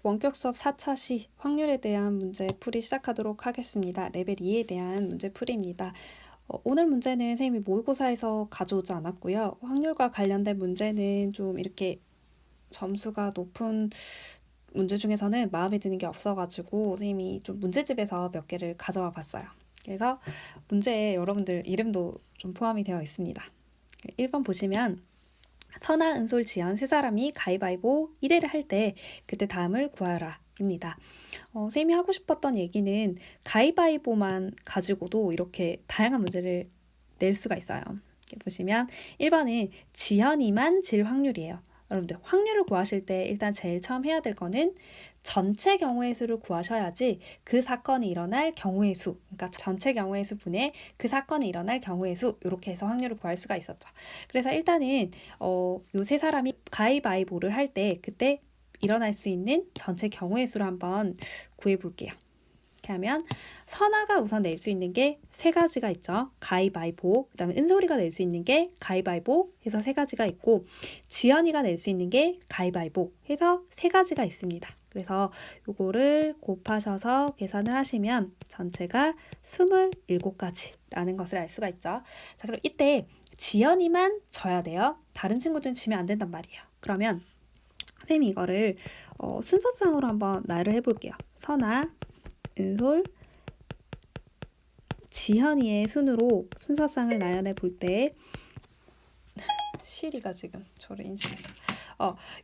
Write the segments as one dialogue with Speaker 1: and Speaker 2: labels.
Speaker 1: 원격 수업 4차 시 확률에 대한 문제 풀이 시작하도록 하겠습니다. 레벨 2에 대한 문제 풀이입니다. 오늘 문제는 선생님이 모의고사에서 가져오지 않았고요. 확률과 관련된 문제는 좀 이렇게 점수가 높은 문제 중에서는 마음에 드는 게 없어가지고 선생님이 좀 문제집에서 몇 개를 가져와 봤어요. 그래서 문제에 여러분들 이름도 좀 포함이 되어 있습니다. 1번 보시면 선아, 은솔, 지연 세 사람이 가위바위보 1회를 할 때 그때 다음을 구하라 입니다. 쌤이 하고 싶었던 얘기는 가위바위보만 가지고도 이렇게 다양한 문제를 낼 수가 있어요. 이렇게 보시면 1번은 지연이만 질 확률이에요. 여러분들 확률을 구하실 때 일단 제일 처음 해야 될 거는 전체 경우의 수를 구하셔야지 그 사건이 일어날 경우의 수, 그러니까 전체 경우의 수 분의 그 사건이 일어날 경우의 수, 이렇게 해서 확률을 구할 수가 있었죠. 그래서 일단은 요 세 사람이 가위바위보를 할 때 그때 일어날 수 있는 전체 경우의 수를 한번 구해 볼게요. 이렇게 하면 선아가 우선 낼 수 있는 게 세 가지가 있죠. 가위바위보, 그 다음에 은솔이가 낼 수 있는 게 가위바위보 해서 세 가지가 있고, 지연이가 낼 수 있는 게 가위바위보 해서 세 가지가 있습니다. 그래서 요거를 곱하셔서 계산을 하시면 전체가 27가지라는 것을 알 수가 있죠. 자, 그럼 이때 지연이만 져야 돼요. 다른 친구들은 지면 안 된단 말이에요. 그러면 선생님이 이거를 순서상으로 한번 나열을 해볼게요. 선아, 은솔, 지현이의 순으로 순서상을 나열해 볼 때 시리가 지금 저를 인식했어.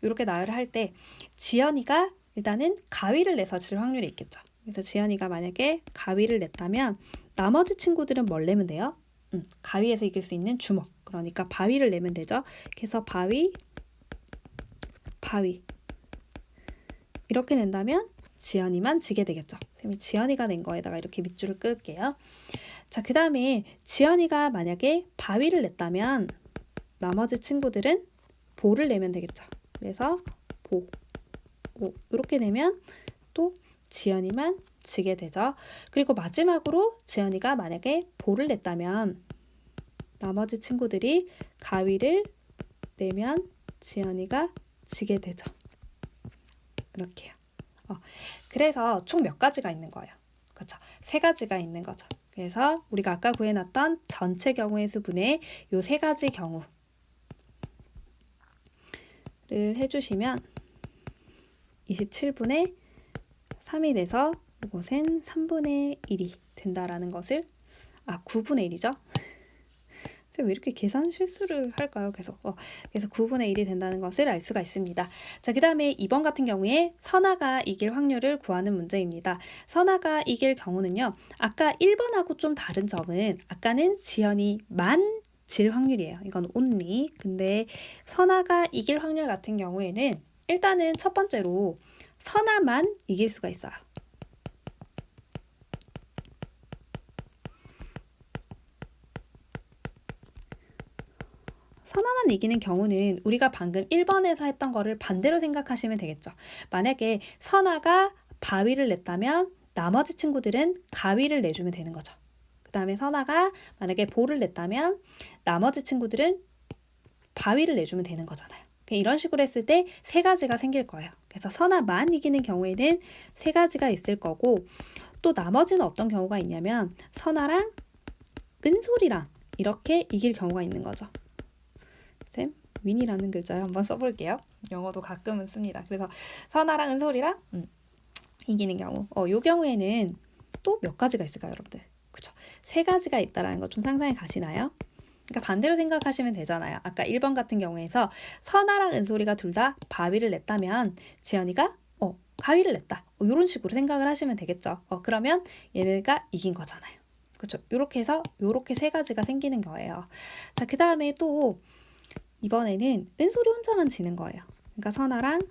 Speaker 1: 이렇게 나열을 할 때 지현이가 일단은 가위를 내서 질 확률이 있겠죠. 그래서 지현이가 만약에 가위를 냈다면 나머지 친구들은 뭘 내면 돼요? 가위에서 이길 수 있는 주먹. 그러니까 바위를 내면 되죠. 그래서 바위 이렇게 낸다면 지연이만 지게 되겠죠. 선생님이 지연이가 낸 거에다가 이렇게 밑줄을 끌게요. 자, 그 다음에 지연이가 만약에 바위를 냈다면 나머지 친구들은 보를 내면 되겠죠. 그래서 이렇게 내면 또 지연이만 지게 되죠. 그리고 마지막으로 지연이가 만약에 보를 냈다면 나머지 친구들이 가위를 내면 지연이가 지게 되죠. 이렇게요. 그래서 총 몇 가지가 있는 거예요. 그렇죠. 세 가지가 있는 거죠. 그래서 우리가 아까 구해놨던 전체 경우의 수분의 요 세 가지 경우를 해주시면 27분의 3이 돼서 이것은 3분의 1이 된다라는 것을 9분의 1이죠. 왜 이렇게 계산 실수를 할까요? 계속. 그래서 9분의 1이 된다는 것을 알 수가 있습니다. 자, 그 다음에 2번 같은 경우에 선아가 이길 확률을 구하는 문제입니다. 선아가 이길 경우는요. 아까 1번하고 좀 다른 점은 아까는 지연이만 질 확률이에요. 이건 only. 근데 선아가 이길 확률 같은 경우에는 일단은 첫 번째로 선아만 이길 수가 있어요. 선아만 이기는 경우는 우리가 방금 1번에서 했던 거를 반대로 생각하시면 되겠죠. 만약에 선아가 바위를 냈다면 나머지 친구들은 가위를 내주면 되는 거죠. 그 다음에 선아가 만약에 보를 냈다면 나머지 친구들은 바위를 내주면 되는 거잖아요. 이런 식으로 했을 때 세 가지가 생길 거예요. 그래서 선아만 이기는 경우에는 세 가지가 있을 거고, 또 나머지는 어떤 경우가 있냐면 선아랑 은솔이랑 이렇게 이길 경우가 있는 거죠. 윈이라는 글자를 한번 써볼게요. 영어도 가끔은 씁니다. 그래서 선아랑 은솔이랑 이기는 경우. 요 경우에는 또 몇 가지가 있을까요, 여러분들? 그쵸? 세 가지가 있다라는 거 좀 상상이 가시나요? 그러니까 반대로 생각하시면 되잖아요. 아까 1번 같은 경우에서 선아랑 은솔이가 둘 다 바위를 냈다면 지연이가 가위를 냈다. 이런 식으로 생각을 하시면 되겠죠. 그러면 얘네가 이긴 거잖아요. 그렇죠? 이렇게 해서 이렇게 세 가지가 생기는 거예요. 자, 그 다음에 또 이번에는 은솔이 혼자만 지는 거예요. 그러니까 선아랑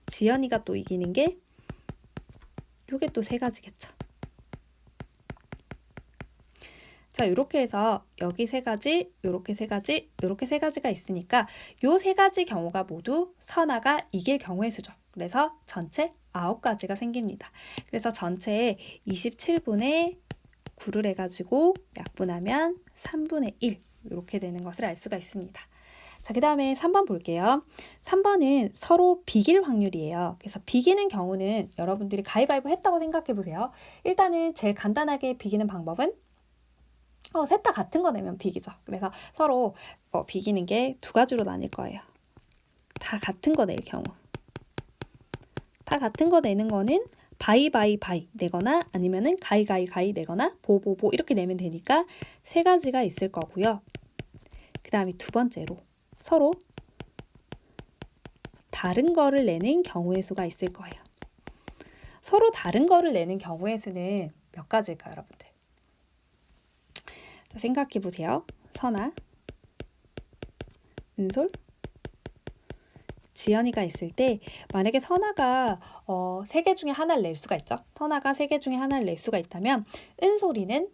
Speaker 1: 지연이가 또 이기는 게 요게 또 세 가지겠죠. 자, 이렇게 해서 여기 세 가지, 요렇게 세 가지, 요렇게 세 가지가 있으니까 요 세 가지 경우가 모두 선아가 이길 경우의 수죠. 그래서 전체 9가지가 생깁니다. 그래서 전체에 27분의 9를 해가지고 약분하면 3분의 1 이렇게 되는 것을 알 수가 있습니다. 자, 그 다음에 3번 볼게요. 3번은 서로 비길 확률이에요. 그래서 비기는 경우는 여러분들이 가위바위보 했다고 생각해 보세요. 일단은 제일 간단하게 비기는 방법은 셋 다 같은 거 내면 비기죠. 그래서 서로 비기는 게 두 가지로 나뉠 거예요. 다 같은 거 낼 경우. 다 같은 거 내는 거는 바이 내거나 아니면은 가이 내거나 보보보 이렇게 내면 되니까 세 가지가 있을 거고요. 그 다음에 두 번째로 서로 다른 거를 내는 경우의 수가 있을 거예요. 서로 다른 거를 내는 경우의 수는 몇 가지일까요, 여러분들? 자, 생각해 보세요. 선아, 은솔, 지연이가 있을 때 만약에 선아가 세 개 중에 하나를 낼 수가 있죠. 선아가 세 개 중에 하나를 낼 수가 있다면 은솔이는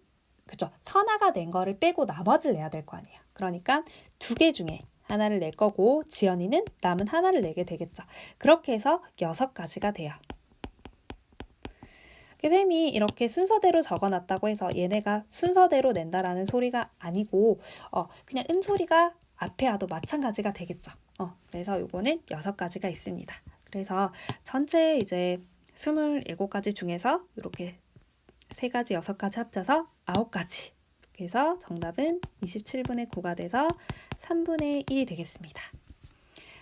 Speaker 1: 그죠. 선아가 낸 거를 빼고 나머지를 내야 될 거 아니에요. 그러니까 두 개 중에 하나를 낼 거고 지연이는 남은 하나를 내게 되겠죠. 그렇게 해서 6가지가 돼요. 쌤이 이렇게 순서대로 적어놨다고 해서 얘네가 순서대로 낸다라는 소리가 아니고 그냥 은소리가 앞에 와도 마찬가지가 되겠죠. 그래서 요거는 6가지가 있습니다. 그래서 전체 이제 27가지 중에서 이렇게 3가지, 6가지 합쳐서 9가지. 그래서 정답은 27분의 9가 돼서 3분의 1이 되겠습니다.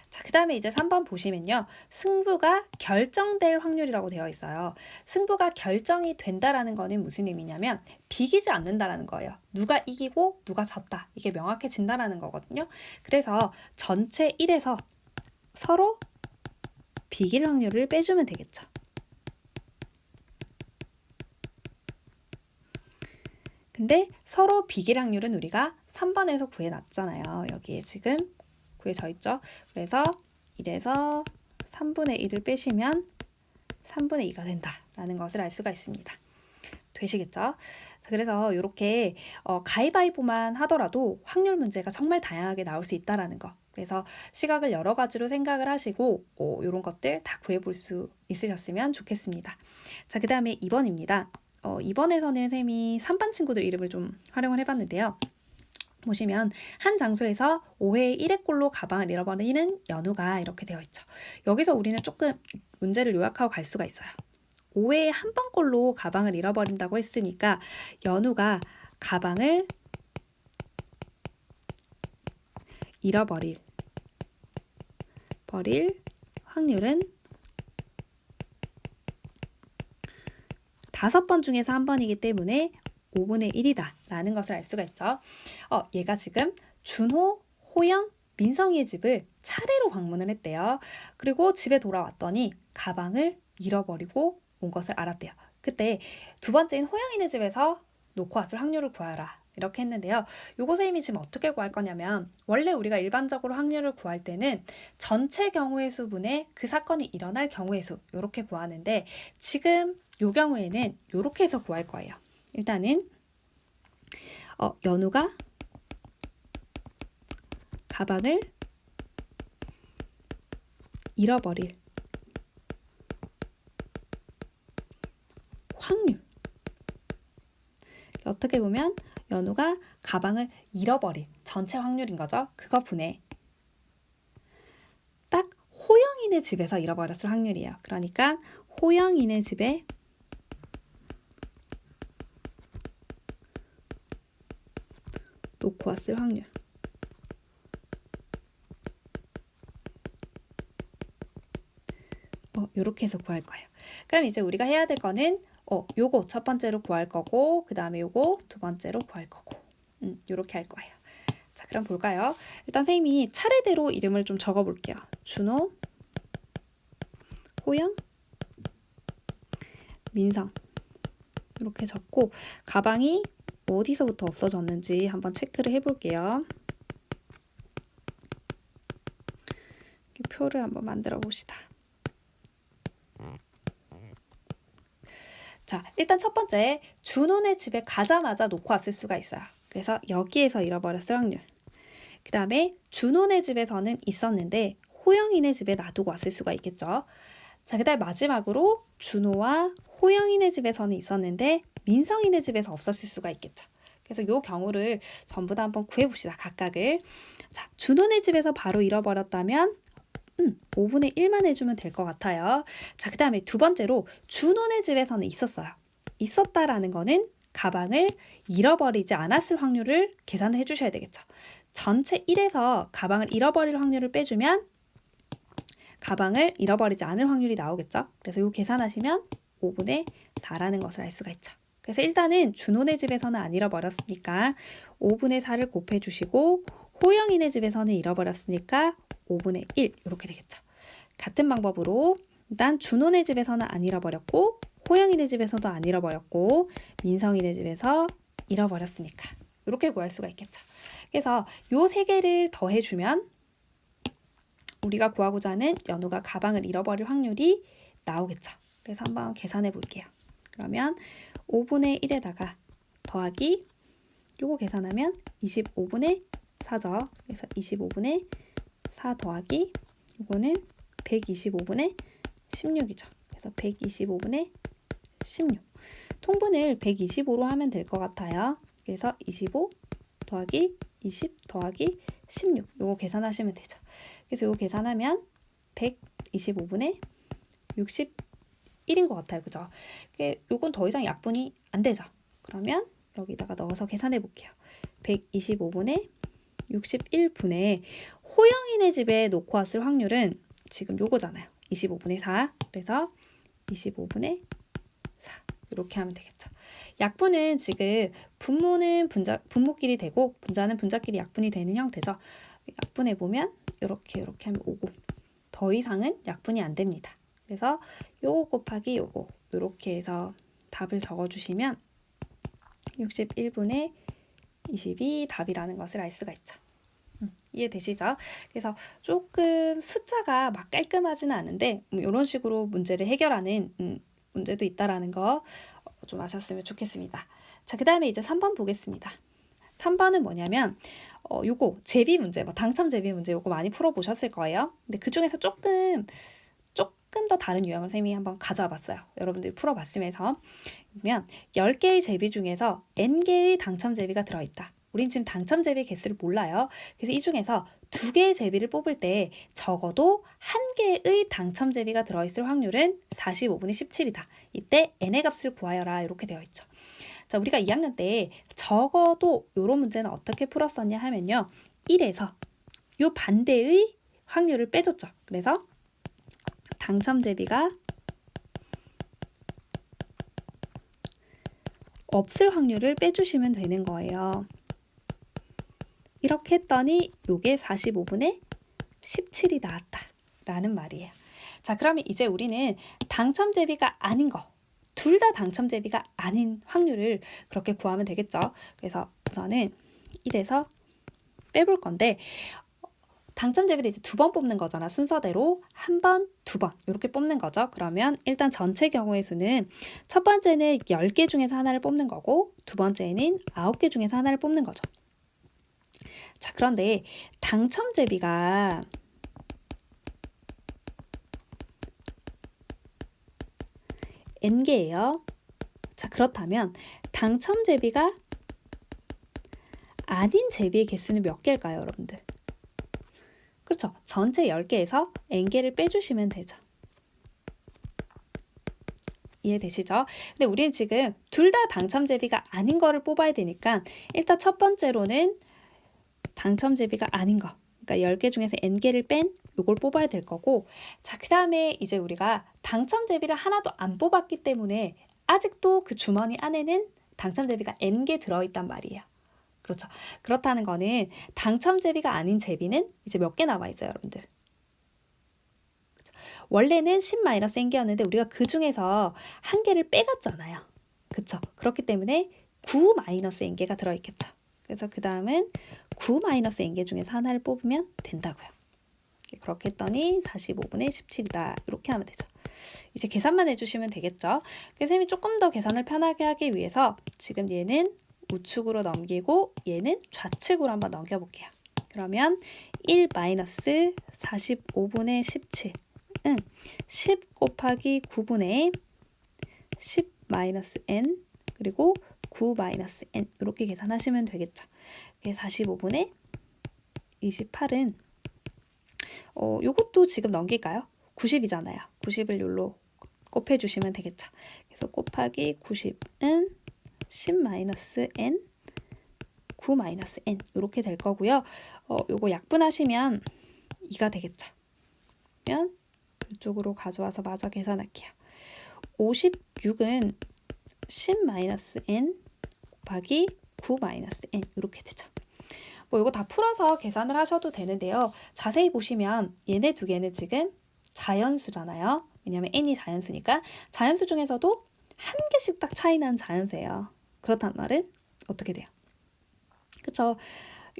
Speaker 1: 자, 그 다음에 이제 3번 보시면요. 승부가 결정될 확률이라고 되어 있어요. 승부가 결정이 된다라는 거는 무슨 의미냐면 비기지 않는다라는 거예요. 누가 이기고 누가 졌다. 이게 명확해진다라는 거거든요. 그래서 전체 1에서 서로 비길 확률을 빼주면 되겠죠. 근데 서로 비길 확률은 우리가 3번에서 구해놨잖아요. 여기에 지금 구해져 있죠. 그래서 1에서 3분의 1을 빼시면 3분의 2가 된다라는 것을 알 수가 있습니다. 되시겠죠? 그래서 이렇게 가위바위보만 하더라도 확률 문제가 정말 다양하게 나올 수 있다라는 거. 그래서 시각을 여러 가지로 생각을 하시고 이런 것들 다 구해볼 수 있으셨으면 좋겠습니다. 자, 그 다음에 2번입니다. 2번에서는 쌤이 3반 친구들 이름을 좀 활용을 해봤는데요. 보시면 한 장소에서 5회 1회꼴로 가방을 잃어버리는 연우가 이렇게 되어 있죠. 여기서 우리는 조금 문제를 요약하고 갈 수가 있어요. 5회에 한 번꼴로 가방을 잃어버린다고 했으니까 연우가 가방을 잃어버릴 확률은 5번 중에서 한 번이기 때문에 5분의 1이다 라는 것을 알 수가 있죠. 얘가 지금 준호, 호영, 민성이의 집을 차례로 방문을 했대요. 그리고 집에 돌아왔더니 가방을 잃어버리고 온 것을 알았대요. 그때 두 번째인 호영이네 집에서 놓고 왔을 확률을 구하라 이렇게 했는데요. 요거 쌤이 지금 어떻게 구할 거냐면 원래 우리가 일반적으로 확률을 구할 때는 전체 경우의 수분의 그 사건이 일어날 경우의 수 이렇게 구하는데 지금 요 경우에는 이렇게 해서 구할 거예요. 일단은 연우가 가방을 잃어버릴 확률. 어떻게 보면 연우가 가방을 잃어버릴 전체 확률인 거죠. 그거 분해. 딱 호영이네 집에서 잃어버렸을 확률이에요. 그러니까 호영이네 집에 놓고 왔을 확률. 요렇게 해서 구할 거예요. 그럼 이제 우리가 해야 될 거는 요거 첫 번째로 구할 거고 그 다음에 요거 두 번째로 구할 거고 요렇게 할 거예요. 자, 그럼 볼까요? 일단 선생님이 차례대로 이름을 좀 적어 볼게요. 준호, 호영, 민성 이렇게 적고 가방이 어디서부터 없어졌는지 한번 체크를 해볼게요. 표를 한번 만들어 봅시다. 자, 일단 첫 번째 준호네 집에 가자마자 놓고 왔을 수가 있어요. 그래서 여기에서 잃어버렸을 확률. 그 다음에 준호네 집에서는 있었는데 호영이네 집에 놔두고 왔을 수가 있겠죠. 자, 그 다음에 마지막으로 준호와 호영이네 집에서는 있었는데 민성이네 집에서 없었을 수가 있겠죠. 그래서 이 경우를 전부 다 한번 구해봅시다. 각각을. 자, 준호네 집에서 바로 잃어버렸다면 5분의 1만 해주면 될 것 같아요. 자, 그 다음에 두 번째로 준호네 집에서는 있었어요. 있었다라는 거는 가방을 잃어버리지 않았을 확률을 계산을 해주셔야 되겠죠. 전체 1에서 가방을 잃어버릴 확률을 빼주면 가방을 잃어버리지 않을 확률이 나오겠죠. 그래서 이 계산하시면 5분의 4라는 것을 알 수가 있죠. 그래서 일단은 준호네 집에서는 안 잃어버렸으니까 5분의 4를 곱해주시고 호영이네 집에서는 잃어버렸으니까 5분의 1 이렇게 되겠죠. 같은 방법으로 일단 준호네 집에서는 안 잃어버렸고 호영이네 집에서도 안 잃어버렸고 민성이네 집에서 잃어버렸으니까 이렇게 구할 수가 있겠죠. 그래서 요 세 개를 더해주면 우리가 구하고자 하는 연우가 가방을 잃어버릴 확률이 나오겠죠. 그래서 한번 계산해 볼게요. 그러면 5분의 1에다가 더하기 요거 계산하면 25분의 4죠. 그래서 25분의 4 더하기 요거는 125분의 16이죠. 그래서 125분의 16. 통분을 125로 하면 될 것 같아요. 그래서 25 더하기 20 더하기 16. 요거 계산하시면 되죠. 그래서 요거 계산하면 125분의 61인 것 같아요. 그죠? 요건 더 이상 약분이 안 되죠. 그러면 여기다가 넣어서 계산해 볼게요. 125분의 61분의 호영이네 집에 놓고 왔을 확률은 지금 요거잖아요. 25분의 4. 그래서 25분의 4. 이렇게 하면 되겠죠. 약분은 지금 분모는 분모끼리 되고 분자는 분자끼리 약분이 되는 형태죠. 약분해 보면 이렇게 하면 5고 더 이상은 약분이 안 됩니다. 그래서 요거 곱하기 요거 이렇게 해서 답을 적어주시면 61분의 20이 답이라는 것을 알 수가 있죠. 이해되시죠? 그래서 조금 숫자가 막 깔끔하지는 않은데 이런 식으로 문제를 해결하는 문제도 있다라는 거 좀 아셨으면 좋겠습니다. 자, 그 다음에 이제 3번 보겠습니다. 3번은 뭐냐면 요거 제비 문제, 당첨 제비 문제 요거 많이 풀어보셨을 거예요. 근데 그 중에서 조금 더 다른 유형을 선생님이 한번 가져와 봤어요. 여러분들이 풀어봤으면서 그러면 10개의 제비 중에서 n개의 당첨 제비가 들어있다. 우린 지금 당첨 제비 개수를 몰라요. 그래서 이 중에서 2개의 제비를 뽑을 때 적어도 1개의 당첨 제비가 들어있을 확률은 45분의 17이다. 이때 n의 값을 구하여라 이렇게 되어 있죠. 자, 우리가 2학년 때 적어도 이런 문제는 어떻게 풀었었냐 하면요. 1에서 요 반대의 확률을 빼줬죠. 그래서 당첨 제비가 없을 확률을 빼주시면 되는 거예요. 이렇게 했더니 요게 45분의 17이 나왔다 라는 말이에요. 자, 그러면 이제 우리는 당첨 제비가 아닌 거, 둘 다 당첨 제비가 아닌 확률을 그렇게 구하면 되겠죠. 그래서 우선은 1에서 빼볼 건데 당첨 제비를 이제 2번 뽑는 거잖아. 순서대로 1번, 2번 이렇게 뽑는 거죠. 그러면 일단 전체 경우의 수는 첫 번째는 10개 중에서 하나를 뽑는 거고 두 번째는 9개 중에서 하나를 뽑는 거죠. 자, 그런데 당첨 제비가 n개예요. 자, 그렇다면 당첨 제비가 아닌 제비의 개수는 몇 개일까요, 여러분들? 그렇죠. 전체 10개에서 n개를 빼주시면 되죠. 이해되시죠? 근데 우리는 지금 둘 다 당첨 제비가 아닌 거를 뽑아야 되니까 일단 첫 번째로는 당첨 제비가 아닌 거, 그러니까 10개 중에서 n개를 뺀 요걸 뽑아야 될 거고, 자, 그 다음에 이제 우리가 당첨 제비를 하나도 안 뽑았기 때문에 아직도 그 주머니 안에는 당첨 제비가 n개 들어있단 말이에요. 그렇죠. 그렇다는 거는 당첨 제비가 아닌 제비는 이제 몇 개 남아 있어요, 여러분들. 그렇죠? 원래는 10-n개였는데 우리가 그 중에서 한 개를 빼갔잖아요. 그렇죠. 그렇기 때문에 9-n개가 들어있겠죠. 그래서 그 다음은 9-n개 중에서 하나를 뽑으면 된다고요. 그렇게 했더니 45분의 17이다. 이렇게 하면 되죠. 이제 계산만 해주시면 되겠죠. 그래서 선생님이 조금 더 계산을 편하게 하기 위해서 지금 얘는 우측으로 넘기고 얘는 좌측으로 한번 넘겨볼게요. 그러면 1-45분의 17은 10 곱하기 9분의 10-n 그리고 9-n 이렇게 계산하시면 되겠죠. 45분의 28은 요것도 지금 넘길까요? 90이잖아요. 90을 요로 곱해주시면 되겠죠. 그래서 곱하기 90은 10-n 9-n 이렇게 될 거고요. 요거 약분하시면 2가 되겠죠. 그러면 이쪽으로 가져와서 마저 계산할게요. 56은 10-n 곱하기 9-n 이렇게 되죠. 뭐 이거 다 풀어서 계산을 하셔도 되는데요. 자세히 보시면 얘네 두 개는 지금 자연수잖아요. 왜냐면 n이 자연수니까. 자연수 중에서도 한 개씩 딱 차이 나는 자연수예요. 그렇단 말은 어떻게 돼요? 그쵸?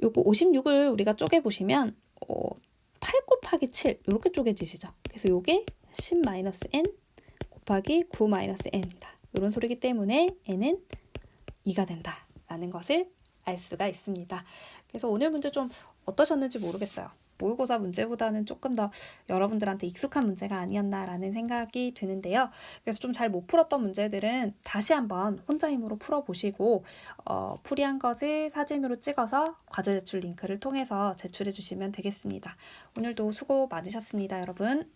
Speaker 1: 요거 56을 우리가 쪼개보시면 8 곱하기 7 이렇게 쪼개지시죠. 그래서 요게 10-n 곱하기 9-n입니다. 이런 소리이기 때문에 n은 2가 된다라는 것을 알 수가 있습니다. 그래서 오늘 문제 좀 어떠셨는지 모르겠어요. 모의고사 문제보다는 조금 더 여러분들한테 익숙한 문제가 아니었나라는 생각이 드는데요. 그래서 좀 잘 못 풀었던 문제들은 다시 한번 혼자 힘으로 풀어보시고 풀이한 것을 사진으로 찍어서 과제 제출 링크를 통해서 제출해 주시면 되겠습니다. 오늘도 수고 많으셨습니다, 여러분.